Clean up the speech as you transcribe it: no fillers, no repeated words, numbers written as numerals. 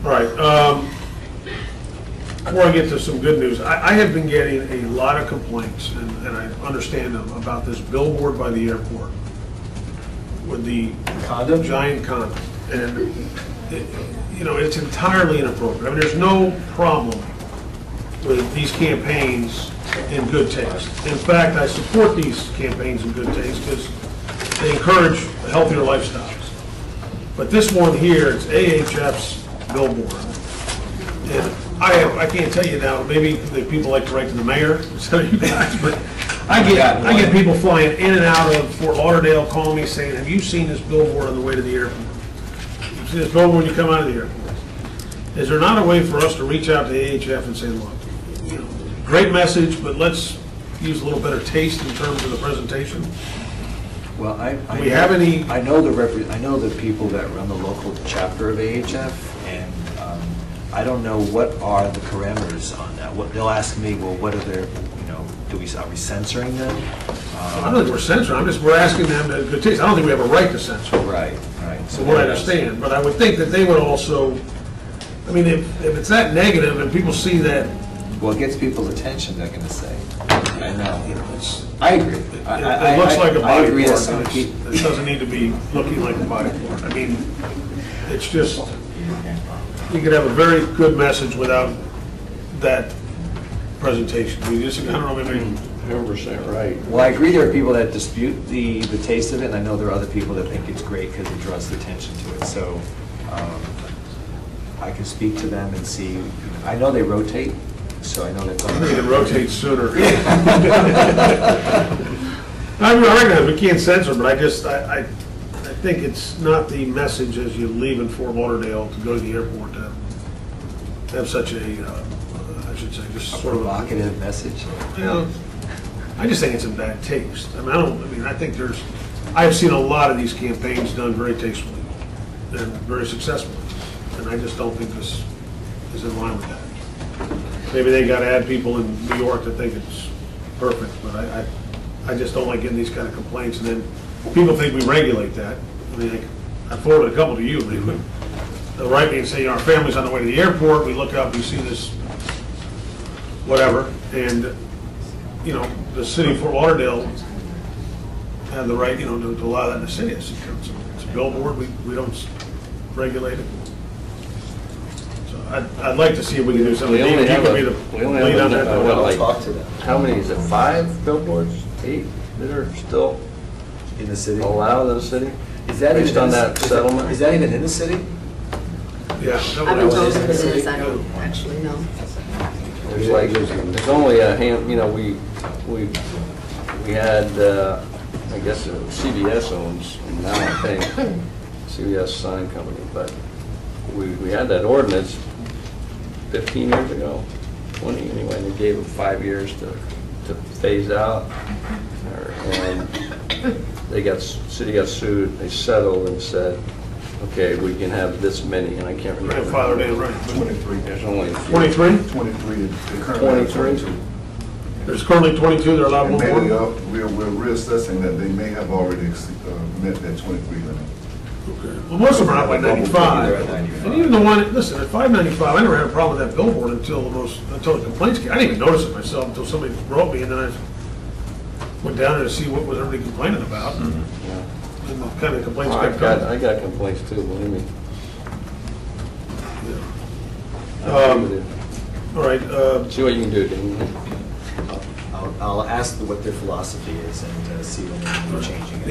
All right. Before I get to some good news, I have been getting a lot of complaints, and I understand them, about this billboard by the airport with the Condom? giant condom. And, it's entirely inappropriate. I mean, there's no problem with these campaigns in good taste. In fact, I support these campaigns in good taste because they encourage healthier lifestyles. But this one here, it's AHF's billboard. And I can't tell you now, maybe the people like to write to the mayor instead of you guys, but I get people flying in and out of Fort Lauderdale calling me saying, have you seen this billboard on the way to the airport? You've seen this billboard when you come out of the airport. Is there not a way for us to reach out to AHF and say, look, great message, but let's use a little better taste in terms of the presentation? Well, I know the people that run the local chapter of AHF, and I don't know what are the parameters on that. What they'll ask me, well, what are their, are we censoring them? I don't think we're censoring. We're asking them to good taste. I don't think we have a right to censor. Right. So what I understand, but I would think that they would also. I mean, if it's that negative and people see that. Well, it gets people's attention. They're going to say. I know. I agree. It looks like a body part. It doesn't need to be looking like a body part. I mean, it's just, you could have a very good message without that presentation. I don't know, maybe 100% right. Well, I agree there are people that dispute the taste of it, and I know there are other people that think it's great because it draws attention to it. So I can speak to them and see. I know they rotate. So I know that's all. I think it rotates sooner. I recognize we can't censor, but I think it's not the message as you leave in Fort Lauderdale to go to the airport to have such a, I should say, just sort of provocative message. I just think it's in bad taste. I think I've seen a lot of these campaigns done very tastefully and very successfully, and I just don't think this is in line with that. Maybe they got to add people in New York that think it's perfect, but I just don't like getting these kind of complaints. And then people think we regulate that. I mean, I forwarded a couple to you. They'll write me and say, our family's on the way to the airport. We look up, we see this, whatever, and the city of Fort Lauderdale had the right, to allow that in the city. It's a billboard. We don't regulate it. I'd like to see if we can do something. We only have talk to them. How many is it? 5 billboards? 8 that are still in the city? Allowed in the city? Is that based on that settlement? Is that even in the city? Yeah. I've been told it is. I don't actually know. There's only a hand. We had I guess CBS owns now, I think CBS sign company, but we had that ordinance 15 years ago, 20 anyway, and they gave them 5 years to phase out, and city got sued. They settled and said, okay, we can have this many, and I can't remember. Grandfather right. 23. There's only 23? 23. 23. There's currently 22 that are allowed more. We're reassessing that they may have already met that 23 limit. Okay. Well, most of them are out by 95. And even the one, listen, at 595, I never had a problem with that billboard until the complaints came. I didn't even notice it myself until somebody wrote me, and then I went down there to see what was everybody complaining about. And the kind of complaints kept coming. I got complaints too, believe me. Yeah. All right. See what you can do, Dan. I'll ask what their philosophy is and see when they're changing it.